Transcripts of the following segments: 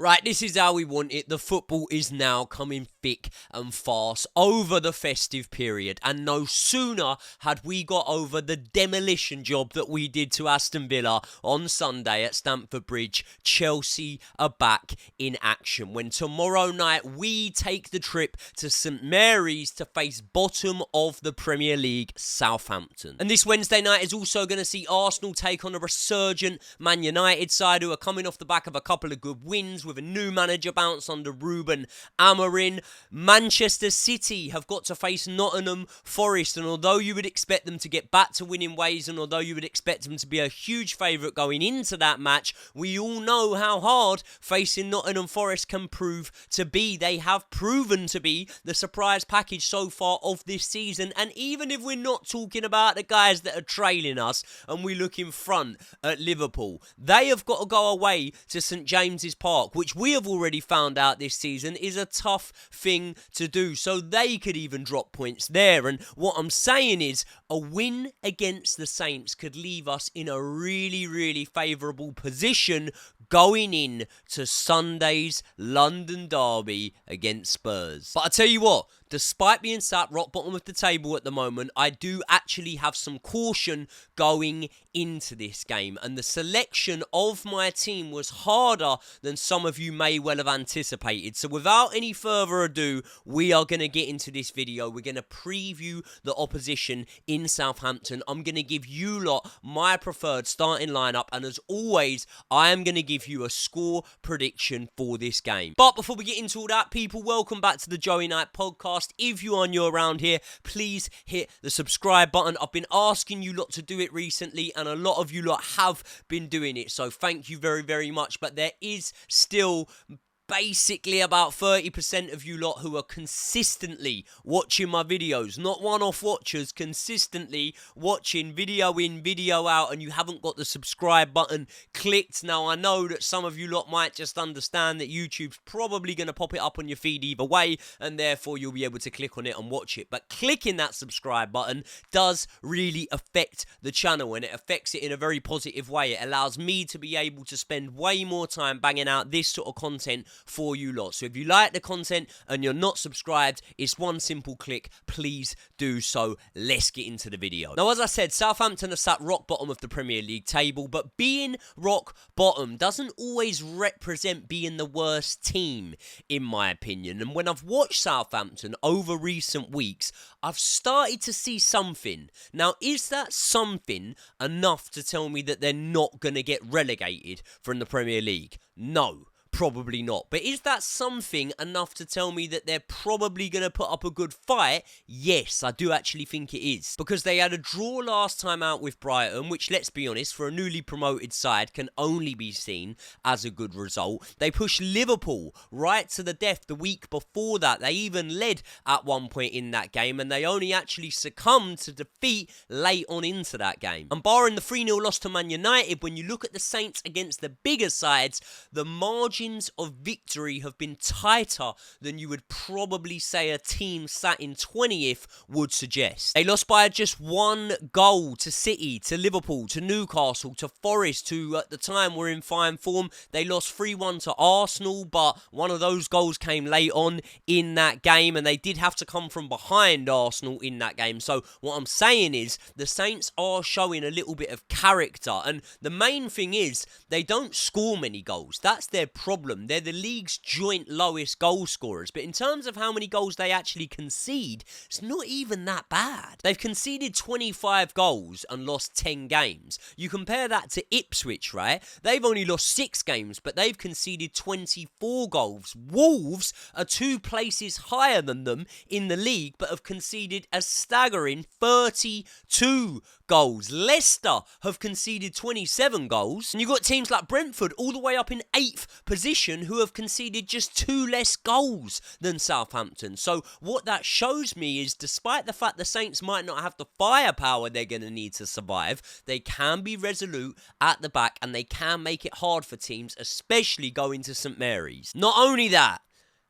Right, this is how we want it. The football is now coming thick and fast over the festive period. And no sooner had we got over the demolition job that we did to Aston Villa on Sunday at Stamford Bridge, Chelsea are back in action. When tomorrow night we take the trip to St Mary's to face bottom of the Premier League, Southampton. And this Wednesday night is also going to see Arsenal take on a resurgent Man United side who are coming off the back of a couple of good wins with a new manager bounce under Ruben Amorim. Manchester City have got to face Nottingham Forest, and although you would expect them to get back to winning ways, and although you would expect them to be a huge favourite going into that match, we all know how hard facing Nottingham Forest can prove to be. They have proven to be the surprise package so far of this season, and even if we're not talking about the guys that are trailing us and we look in front at Liverpool, they have got to go away to St James's Park, which we have already found out this season is a tough thing to do, so they could even drop points there. And what I'm saying is a win against the Saints could leave us in a really favourable position going in to Sunday's London derby against Spurs. But I tell you what, despite being sat rock bottom of the table at the moment, I do actually have some caution going into this game. And the selection of my team was harder than some of you may well have anticipated. So without any further ado, we are going to get into this video. We're going to preview the opposition in Southampton. I'm going to give you lot my preferred starting lineup. And as always, I am going to give you a score prediction for this game. But before we get into all that, people, welcome back to the Joey Knight podcast. If you are new around here, please hit the subscribe button. I've been asking you lot to do it recently, and a lot of you lot have been doing it, so thank you very much. But there is still basically about 30% of you lot who are consistently watching my videos, not one-off watchers, consistently watching video in, video out, and you haven't got the subscribe button clicked. Now, I know that some of you lot might just understand that YouTube's probably going to pop it up on your feed either way, and therefore you'll be able to click on it and watch it. But clicking that subscribe button does really affect the channel, and it affects it in a very positive way. It allows me to be able to spend way more time banging out this sort of content for you lot. So if you like the content and you're not subscribed, it's one simple click. Please do so. Let's get into the video. Now, as I said, Southampton are sat rock bottom of the Premier League table, but being rock bottom doesn't always represent being the worst team, in my opinion. And when I've watched Southampton over recent weeks, I've started to see something. Now, is that something enough to tell me that they're not going to get relegated from the Premier League? No. Probably not. But is that something enough to tell me that they're probably going to put up a good fight? Yes, I do actually think it is. Because they had a draw last time out with Brighton, which, let's be honest, for a newly promoted side can only be seen as a good result. They pushed Liverpool right to the death the week before that. They even led at one point in that game, and they only actually succumbed to defeat late on into that game. And barring the 3-0 loss to Man United, when you look at the Saints against the bigger sides, the margins of victory have been tighter than you would probably say a team sat in 20th would suggest. They lost by just one goal to City, to Liverpool, to Newcastle, to Forest, who at the time were in fine form. They lost 3-1 to Arsenal, but one of those goals came late on in that game, and they did have to come from behind Arsenal in that game. So what I'm saying is the Saints are showing a little bit of character, and the main thing is they don't score many goals. That's their problem. They're the league's joint lowest goal scorers, but in terms of how many goals they actually concede, it's not even that bad. They've conceded 25 goals and lost 10 games. You compare that to Ipswich, right? They've only lost 6 games, but they've conceded 24 goals. Wolves are 2 places higher than them in the league, but have conceded a staggering 32 goals. Leicester have conceded 27 goals, and you've got teams like Brentford all the way up in 8th position who have conceded just 2 less goals than Southampton. So what that shows me is, despite the fact the Saints might not have the firepower they're going to need to survive, they can be resolute at the back, and they can make it hard for teams, especially going to St Mary's. Not only that,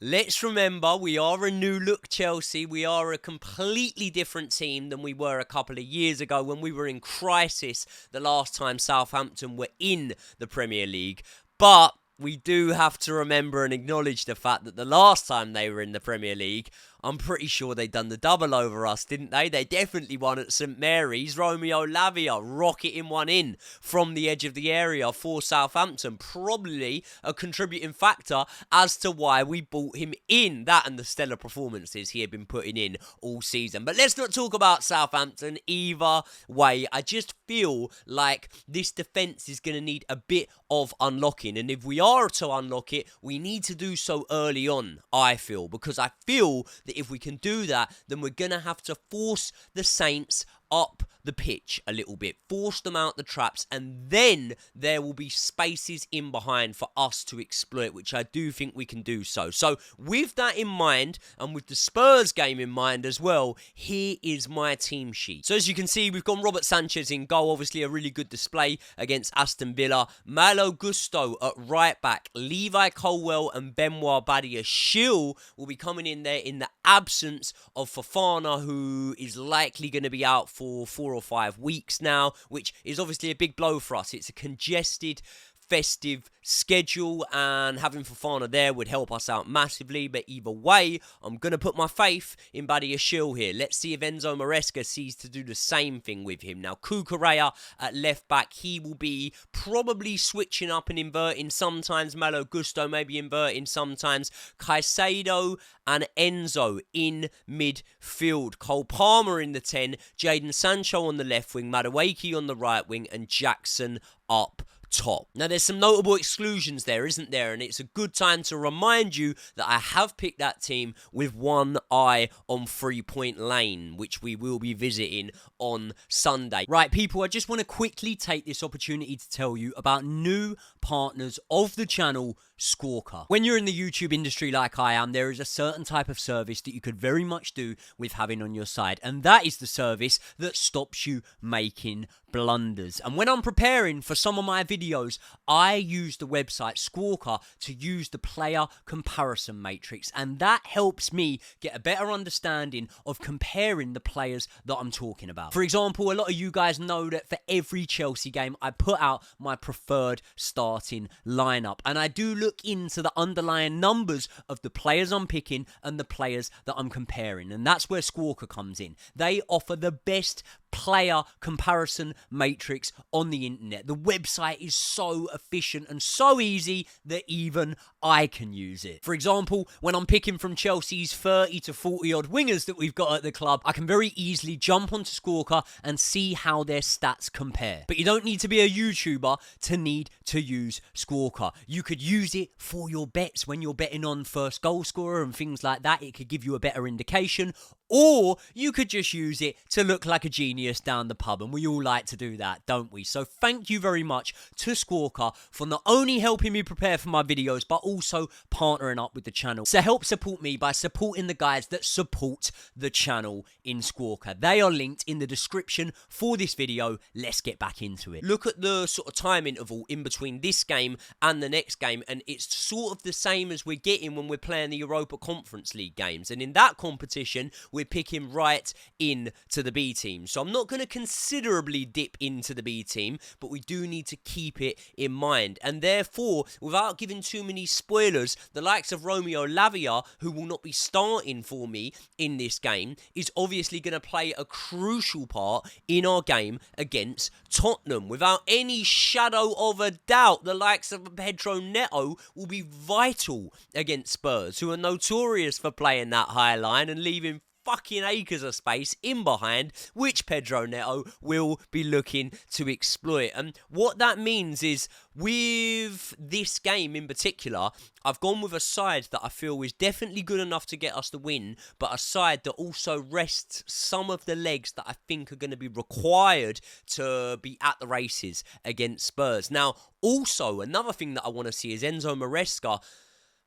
let's remember, we are a new look Chelsea. We are a completely different team than we were a couple of years ago when we were in crisis the last time Southampton were in the Premier League. But we do have to remember and acknowledge the fact that the last time they were in the Premier League, I'm pretty sure they done the double over us, didn't they? They definitely won at St Mary's. Romeo Lavia rocketing one in from the edge of the area for Southampton. Probably a contributing factor as to why we bought him in. That and the stellar performances he had been putting in all season. But let's not talk about Southampton either way. I just feel like this defence is going to need a bit of unlocking. And if we are to unlock it, we need to do so early on, I feel. Because I feel that if we can do that, then we're going to have to force the Saints up the pitch a little bit, force them out the traps, and then there will be spaces in behind for us to exploit, which I do think we can do so. So with that in mind, and with the Spurs game in mind as well, here is my team sheet. So as you can see, we've got Robert Sanchez in goal, obviously a really good display against Aston Villa. Malo Gusto at right back, Levi Colwill and Benoit Badiashile will be coming in there in the absence of Fofana, who is likely going to be out for 4 or 5 weeks now, which is obviously a big blow for us. It's a congested festive schedule, and having Fofana there would help us out massively. But either way, I'm going to put my faith in Badiashile here. Let's see if Enzo Maresca sees to do the same thing with him. Now, Cucurella at left back, he will be probably switching up and inverting sometimes. Malo Gusto maybe inverting sometimes. Caicedo and Enzo in midfield. Cole Palmer in the 10, Jadon Sancho on the left wing, Madueke on the right wing, and Jackson up top. Now, there's some notable exclusions there, isn't there? And it's a good time to remind you that I have picked that team with one eye on 3 Point Lane, which we will be visiting on Sunday. Right, people, I just want to quickly take this opportunity to tell you about new partners of the channel, 𝐒𝐒𝐄𝐑. When you're in the YouTube industry like I am, there is a certain type of service that you could very much do with having on your side, and that is the service that stops you making blunders. And when I'm preparing for some of my videos, I use the website 𝐒𝐒𝐑 to use the player comparison matrix, and that helps me get a better understanding of comparing the players that I'm talking about. For example, a lot of you guys know that for every Chelsea game, I put out my preferred starting lineup, and I do look into the underlying numbers of the players I'm picking and the players that I'm comparing, and that's where 𝐒𝐒𝐑 comes in. They offer the best player comparison matrix on the internet. The website is so efficient and so easy that even I can use it. For example, when I'm picking from Chelsea's 30 to 40 odd wingers that we've got at the club, I can very easily jump onto 𝐒𝐒𝐑 and see how their stats compare. But you don't need to be a YouTuber to need to use 𝐒𝐒𝐑. You could use it for your bets when you're betting on first goal scorer and things like that. It could give you a better indication. Or you could just use it to look like a genius down the pub, and we all like to do that, don't we? So thank you very much to 𝐒𝐒𝐑 for not only helping me prepare for my videos, but also partnering up with the channel. So help support me by supporting the guys that support the channel in 𝐒𝐒𝐑. They are linked in the description for this video. Let's get back into it. Look at the sort of time interval in between this game and the next game, and it's sort of the same as we're getting when we're playing the Europa Conference League games. And in that competition, we're picking right in to the B team. So I'm not going to considerably dip into the B team, but we do need to keep it in mind. And therefore, without giving too many spoilers, the likes of Romeo Lavia, who will not be starting for me in this game, is obviously going to play a crucial part in our game against Tottenham. Without any shadow of a doubt, the likes of Pedro Neto will be vital against Spurs, who are notorious for playing that high line and leaving fucking acres of space in behind, which Pedro Neto will be looking to exploit. And what that means is, with this game in particular, I've gone with a side that I feel is definitely good enough to get us the win, but a side that also rests some of the legs that I think are going to be required to be at the races against Spurs. Now, also, another thing that I want to see is Enzo Maresca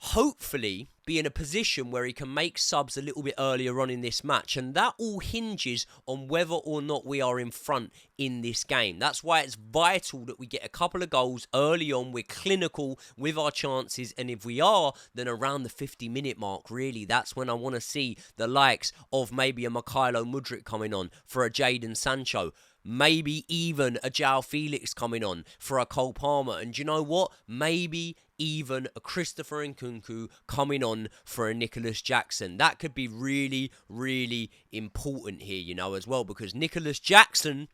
hopefully be in a position where he can make subs a little bit earlier on in this match, and that all hinges on whether or not we are in front in this game. That's why it's vital that we get a couple of goals early on. We're clinical with our chances, and if we are, then around the 50-minute mark, really, that's when I want to see the likes of maybe a Mykhailo Mudryk coming on for a Jadon Sancho. Maybe even a João Felix coming on for a Cole Palmer. And you know what? Maybe even a Christopher Nkunku coming on for a Nicholas Jackson. That could be really, really important here, you know, as well, because Nicholas Jackson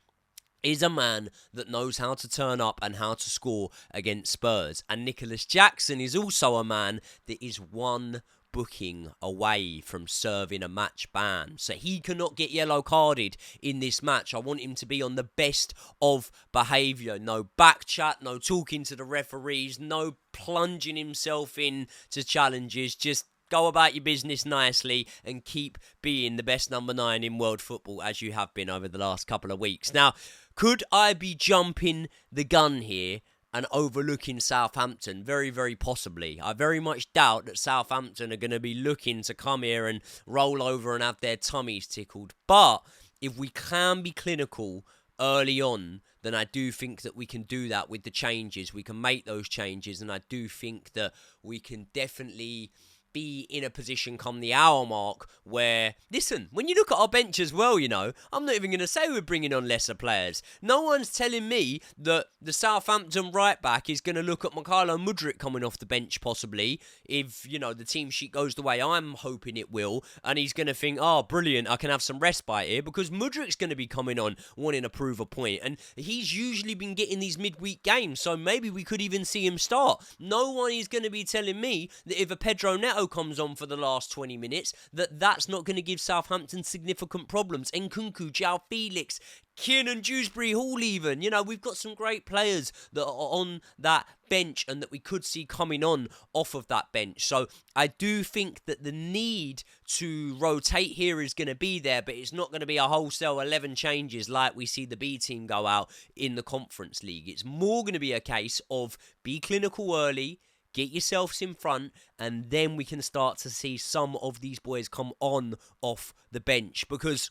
is a man that knows how to turn up and how to score against Spurs. And Nicholas Jackson is also a man that is one booking away from serving a match ban. So he cannot get yellow carded in this match. I want him to be on the best of behaviour. No back chat, no talking to the referees, no plunging himself into challenges. Just go about your business nicely and keep being the best number 9 in world football as you have been over the last couple of weeks. Now, could I be jumping the gun here and overlooking Southampton? Very, very possibly. I very much doubt that Southampton are going to be looking to come here and roll over and have their tummies tickled. But if we can be clinical early on, then I do think that we can do that with the changes. We can make those changes, and I do think that we can definitely be in a position come the hour mark where, listen, when you look at our bench as well, you know, I'm not even going to say we're bringing on lesser players. No one's telling me that the Southampton right back is going to look at Mykhailo Mudryk coming off the bench possibly if, you know, the team sheet goes the way I'm hoping it will, and he's going to think, oh, brilliant, I can have some respite here, because Mudryk's going to be coming on wanting to prove a point, and he's usually been getting these midweek games, so maybe we could even see him start. No one is going to be telling me that if a Pedro Neto comes on for the last 20 minutes, that's not going to give Southampton significant problems. Nkunku, João Felix, Kiernan Dewsbury Hall even. You know, we've got some great players that are on that bench and that we could see coming on off of that bench. So I do think that the need to rotate here is going to be there, but it's not going to be a wholesale 11 changes like we see the B team go out in the Conference League. It's more going to be a case of be clinical early, get yourselves in front, and then we can start to see some of these boys come on off the bench, because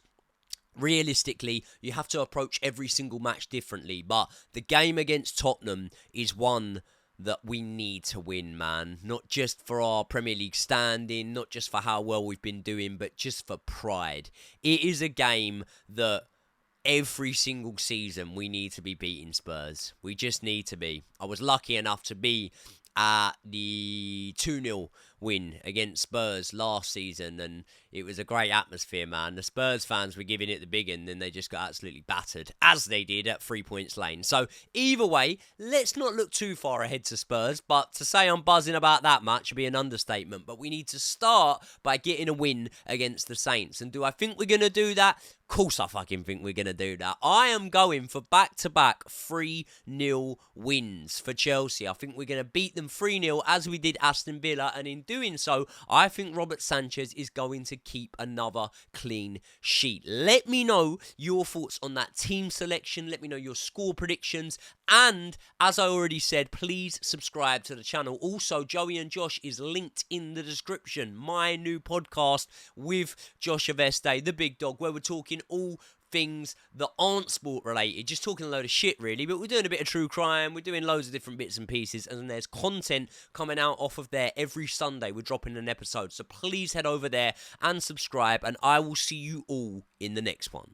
realistically, you have to approach every single match differently. But the game against Tottenham is one that we need to win, man. Not just for our Premier League standing, not just for how well we've been doing, but just for pride. It is a game that every single season we need to be beating Spurs. We just need to be. I was lucky enough to be at the 2-0 win against Spurs last season, and it was a great atmosphere, man. The Spurs fans were giving it the big one, and they just got absolutely battered, as they did at 3 Points Lane. So either way, let's not look too far ahead to Spurs, but to say I'm buzzing about that match would be an understatement. But we need to start by getting a win against the Saints. And do I think we're going to do that? Of course I fucking think we're going to do that. I am going for back-to-back 3-0 wins for Chelsea. I think we're going to beat them 3-0 as we did Aston Villa, and in doing so, I think Robert Sanchez is going to keep another clean sheet. Let me know your thoughts on that team selection. Let me know your score predictions. And as I already said, please subscribe to the channel. Also, Joey and Josh is linked in the description. My new podcast with Josh Aveste, the big dog, where we're talking all things that aren't sport related, just talking a load of shit really, but we're doing a bit of true crime, we're doing loads of different bits and pieces, and there's content coming out off of there every Sunday. We're dropping an episode, so please head over there and subscribe, and I will see you all in the next one.